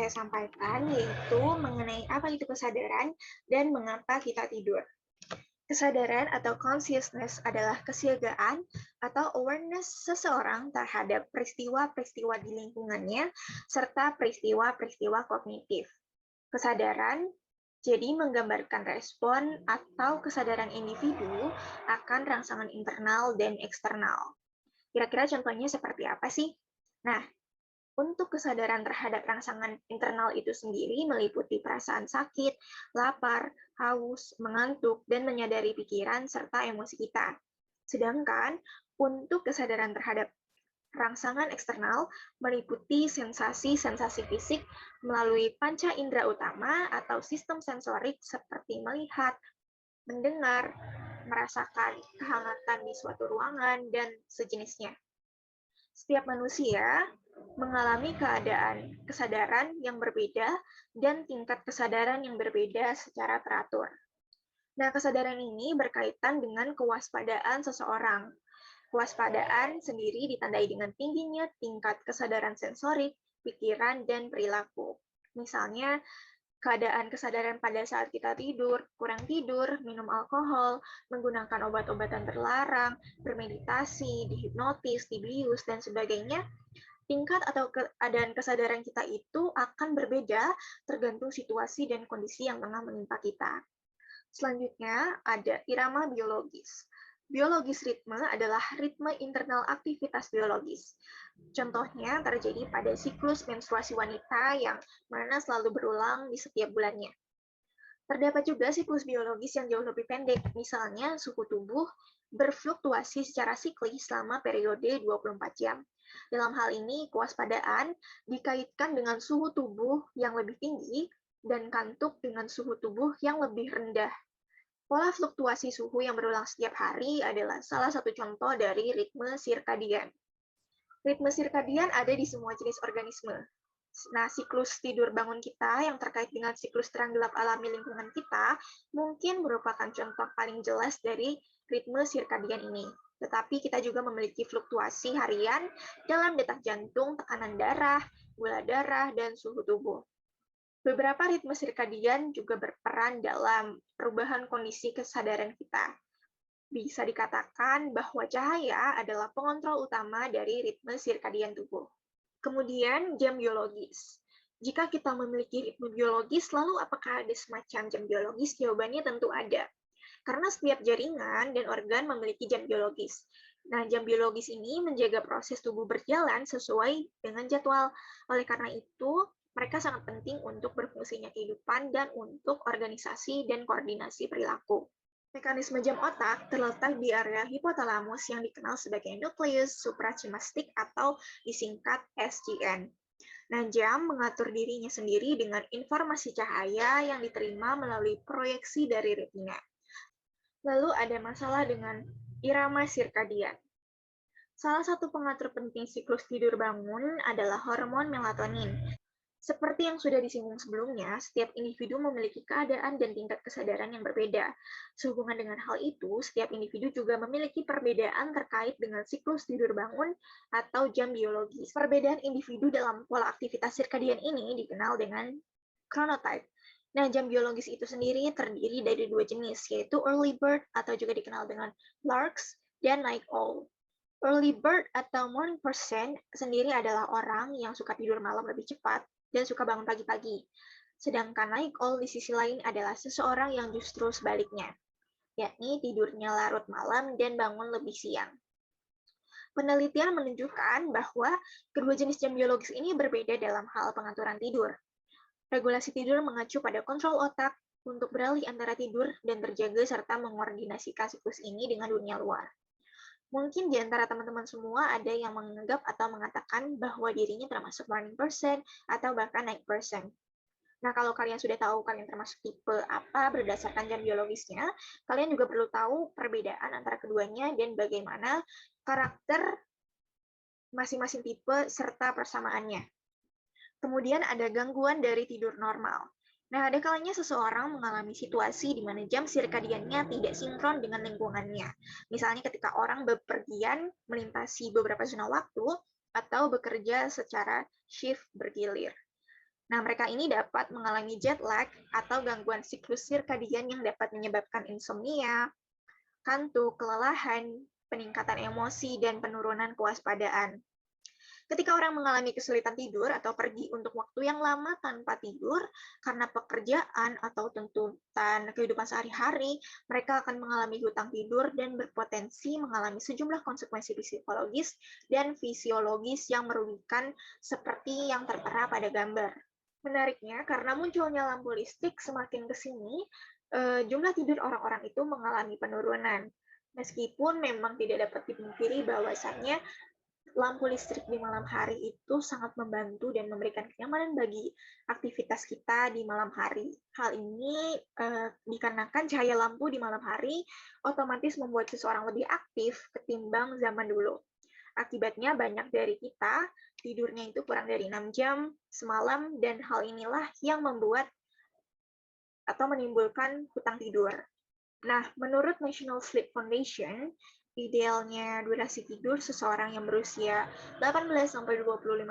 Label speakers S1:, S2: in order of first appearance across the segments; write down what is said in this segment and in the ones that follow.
S1: saya sampaikan yaitu mengenai apa itu kesadaran dan mengapa kita tidur. Kesadaran atau consciousness adalah kesiagaan atau awareness seseorang terhadap peristiwa-peristiwa di lingkungannya serta peristiwa-peristiwa kognitif. Kesadaran jadi menggambarkan respon atau kesadaran individu akan rangsangan internal dan eksternal. Kira-kira contohnya seperti apa sih? Nah, untuk kesadaran terhadap rangsangan internal itu sendiri meliputi perasaan sakit, lapar, haus, mengantuk, dan menyadari pikiran serta emosi kita. Sedangkan untuk kesadaran terhadap rangsangan eksternal meliputi sensasi-sensasi fisik melalui panca indera utama atau sistem sensorik seperti melihat, mendengar, merasakan kehangatan di suatu ruangan, dan sejenisnya. Setiap manusia mengalami keadaan kesadaran yang berbeda dan tingkat kesadaran yang berbeda secara teratur. Nah, kesadaran ini berkaitan dengan kewaspadaan seseorang. Kewaspadaan sendiri ditandai dengan tingginya tingkat kesadaran sensorik, pikiran, dan perilaku. Misalnya, keadaan kesadaran pada saat kita tidur, kurang tidur, minum alkohol, menggunakan obat-obatan terlarang, bermeditasi, dihipnotis, dibius, dan sebagainya, tingkat atau keadaan kesadaran kita itu akan berbeda tergantung situasi dan kondisi yang tengah menimpa kita. Selanjutnya ada irama biologis. Biologis ritme adalah ritme internal aktivitas biologis. Contohnya terjadi pada siklus menstruasi wanita yang mana selalu berulang di setiap bulannya. Terdapat juga siklus biologis yang jauh lebih pendek, misalnya suhu tubuh berfluktuasi secara siklis selama periode 24 jam. Dalam hal ini, kewaspadaan dikaitkan dengan suhu tubuh yang lebih tinggi dan kantuk dengan suhu tubuh yang lebih rendah. Pola fluktuasi suhu yang berulang setiap hari adalah salah satu contoh dari ritme sirkadian. Ritme sirkadian ada di semua jenis organisme. Nah, siklus tidur bangun kita yang terkait dengan siklus terang gelap alami lingkungan kita mungkin merupakan contoh paling jelas dari ritme sirkadian ini. Tetapi kita juga memiliki fluktuasi harian dalam detak jantung, tekanan darah, gula darah, dan suhu tubuh. Beberapa ritme sirkadian juga berperan dalam perubahan kondisi kesadaran kita. Bisa dikatakan bahwa cahaya adalah pengontrol utama dari ritme sirkadian tubuh. Kemudian, jam biologis. Jika kita memiliki ritme biologis, lalu apakah ada semacam jam biologis? Jawabannya tentu ada. Karena setiap jaringan dan organ memiliki jam biologis. Nah, jam biologis ini menjaga proses tubuh berjalan sesuai dengan jadwal. Oleh karena itu, mereka sangat penting untuk berfungsinya kehidupan dan untuk organisasi dan koordinasi perilaku. Mekanisme jam otak terletak di area hipotalamus yang dikenal sebagai nukleus suprachiasmatic atau disingkat SCN. Nah, jam mengatur dirinya sendiri dengan informasi cahaya yang diterima melalui proyeksi dari retina. Lalu ada masalah dengan irama sirkadian. Salah satu pengatur penting siklus tidur bangun adalah hormon melatonin. Seperti yang sudah disinggung sebelumnya, setiap individu memiliki keadaan dan tingkat kesadaran yang berbeda. Sehubungan dengan hal itu, setiap individu juga memiliki perbedaan terkait dengan siklus tidur bangun atau jam biologis. Perbedaan individu dalam pola aktivitas sirkadian ini dikenal dengan chronotype. Nah, jam biologis itu sendiri terdiri dari dua jenis, yaitu early bird atau juga dikenal dengan larks dan night owl. Early bird atau morning person sendiri adalah orang yang suka tidur malam lebih cepat dan suka bangun pagi-pagi. Sedangkan night owl di sisi lain adalah seseorang yang justru sebaliknya, yakni tidurnya larut malam dan bangun lebih siang. Penelitian menunjukkan bahwa kedua jenis jam biologis ini berbeda dalam hal pengaturan tidur. Regulasi tidur mengacu pada kontrol otak untuk beralih antara tidur dan terjaga serta mengkoordinasikan siklus ini dengan dunia luar. Mungkin di antara teman-teman semua ada yang menganggap atau mengatakan bahwa dirinya termasuk morning person atau bahkan night person. Nah, kalau kalian sudah tahu kalian termasuk tipe apa berdasarkan jam biologisnya, kalian juga perlu tahu perbedaan antara keduanya dan bagaimana karakter masing-masing tipe serta persamaannya. Kemudian ada gangguan dari tidur normal. Nah, ada kalanya seseorang mengalami situasi di mana jam sirkadiannya tidak sinkron dengan lingkungannya. Misalnya ketika orang bepergian melintasi beberapa zona waktu atau bekerja secara shift bergilir. Nah, mereka ini dapat mengalami jet lag atau gangguan siklus sirkadian yang dapat menyebabkan insomnia, kantuk, kelelahan, peningkatan emosi, dan penurunan kewaspadaan. Ketika orang mengalami kesulitan tidur atau pergi untuk waktu yang lama tanpa tidur karena pekerjaan atau tuntutan kehidupan sehari-hari, mereka akan mengalami hutang tidur dan berpotensi mengalami sejumlah konsekuensi psikologis dan fisiologis yang merugikan seperti yang tertera pada gambar. Menariknya, karena munculnya lampu listrik semakin ke sini, jumlah tidur orang-orang itu mengalami penurunan. Meskipun memang tidak dapat dipungkiri bahwasannya lampu listrik di malam hari itu sangat membantu dan memberikan kenyamanan bagi aktivitas kita di malam hari. Hal ini dikarenakan cahaya lampu di malam hari otomatis membuat seseorang lebih aktif ketimbang zaman dulu. Akibatnya banyak dari kita tidurnya itu kurang dari 6 jam semalam dan hal inilah yang membuat atau menimbulkan hutang tidur. Nah, menurut National Sleep Foundation, idealnya durasi tidur seseorang yang berusia 18-25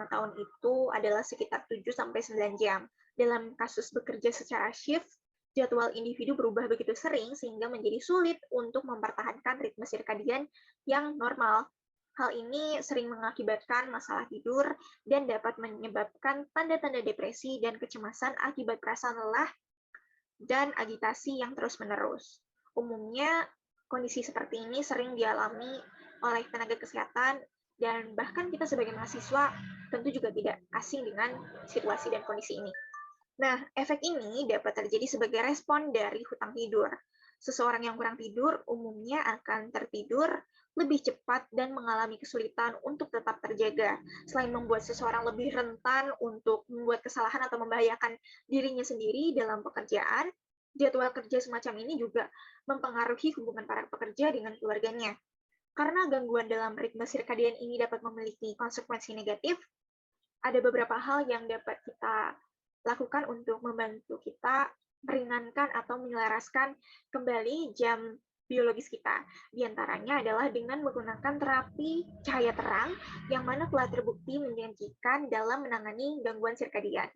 S1: tahun itu adalah sekitar 7-9 jam. Dalam kasus bekerja secara shift, jadwal individu berubah begitu sering sehingga menjadi sulit untuk mempertahankan ritme sirkadian yang normal. Hal ini sering mengakibatkan masalah tidur dan dapat menyebabkan tanda-tanda depresi dan kecemasan akibat perasaan lelah dan agitasi yang terus-menerus. Umumnya, kondisi seperti ini sering dialami oleh tenaga kesehatan dan bahkan kita sebagai mahasiswa tentu juga tidak asing dengan situasi dan kondisi ini. Nah, efek ini dapat terjadi sebagai respon dari hutang tidur. Seseorang yang kurang tidur umumnya akan tertidur lebih cepat dan mengalami kesulitan untuk tetap terjaga. Selain membuat seseorang lebih rentan untuk membuat kesalahan atau membahayakan dirinya sendiri dalam pekerjaan, jadwal kerja semacam ini juga mempengaruhi hubungan para pekerja dengan keluarganya. Karena gangguan dalam ritme sirkadian ini dapat memiliki konsekuensi negatif, ada beberapa hal yang dapat kita lakukan untuk membantu kita meringankan atau menyelaraskan kembali jam biologis kita. Di antaranya adalah dengan menggunakan terapi cahaya terang yang mana telah terbukti menjanjikan dalam menangani gangguan sirkadian.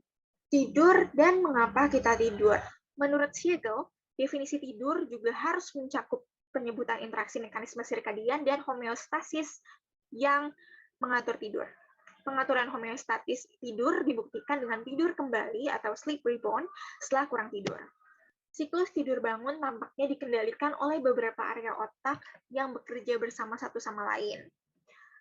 S1: Tidur dan mengapa kita tidur. Menurut Siegel, definisi tidur juga harus mencakup penyebutan interaksi mekanisme sirkadian dan homeostasis yang mengatur tidur. Pengaturan homeostatis tidur dibuktikan dengan tidur kembali atau sleep rebound setelah kurang tidur. Siklus tidur bangun tampaknya dikendalikan oleh beberapa area otak yang bekerja bersama satu sama lain,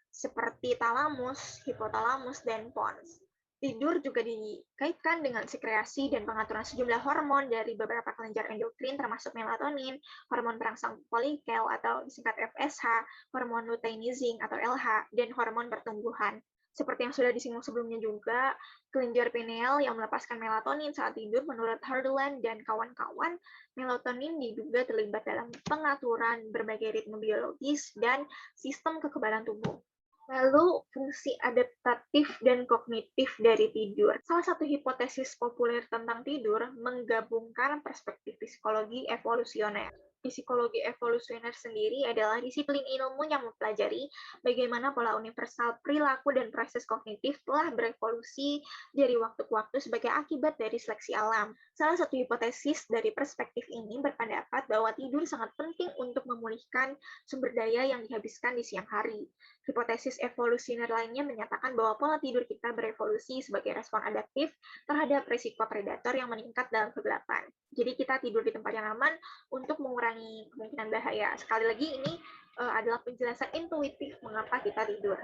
S1: seperti talamus, hipotalamus, dan pons. Tidur juga dikaitkan dengan sekresi dan pengaturan sejumlah hormon dari beberapa kelenjar endokrin termasuk melatonin, hormon perangsang folikel atau disingkat FSH, hormon luteinizing atau LH, dan hormon pertumbuhan. Seperti yang sudah disinggung sebelumnya juga, kelenjar pineal yang melepaskan melatonin saat tidur menurut Hardeland dan kawan-kawan, melatonin diduga terlibat dalam pengaturan berbagai ritme biologis dan sistem kekebalan tubuh. Lalu, fungsi adaptatif dan kognitif dari tidur. Salah satu hipotesis populer tentang tidur menggabungkan perspektif psikologi evolusioner. Psikologi evolusioner sendiri adalah disiplin ilmu yang mempelajari bagaimana pola universal perilaku dan proses kognitif telah berevolusi dari waktu ke waktu sebagai akibat dari seleksi alam. Salah satu hipotesis dari perspektif ini berpendapat bahwa tidur sangat penting untuk memulihkan sumber daya yang dihabiskan di siang hari. Hipotesis evolusioner lainnya menyatakan bahwa pola tidur kita berevolusi sebagai respon adaptif terhadap risiko predator yang meningkat dalam kegelapan. Jadi kita tidur di tempat yang aman untuk mengurangi kemungkinan bahaya. Sekali lagi ini adalah penjelasan intuitif mengapa kita tidur.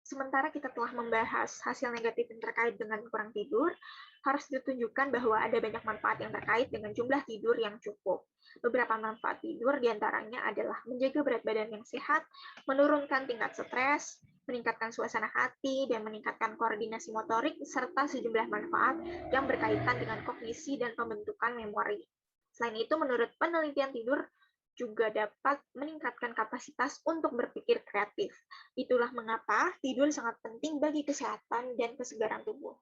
S1: Sementara kita telah membahas hasil negatif yang terkait dengan kurang tidur, harus ditunjukkan bahwa ada banyak manfaat yang terkait dengan jumlah tidur yang cukup. Beberapa manfaat tidur diantaranya adalah menjaga berat badan yang sehat, menurunkan tingkat stres, meningkatkan suasana hati, dan meningkatkan koordinasi motorik, serta sejumlah manfaat yang berkaitan dengan kognisi dan pembentukan memori. Selain itu, menurut penelitian tidur, juga dapat meningkatkan kapasitas untuk berpikir kreatif. Itulah mengapa tidur sangat penting bagi kesehatan dan kesegaran tubuh.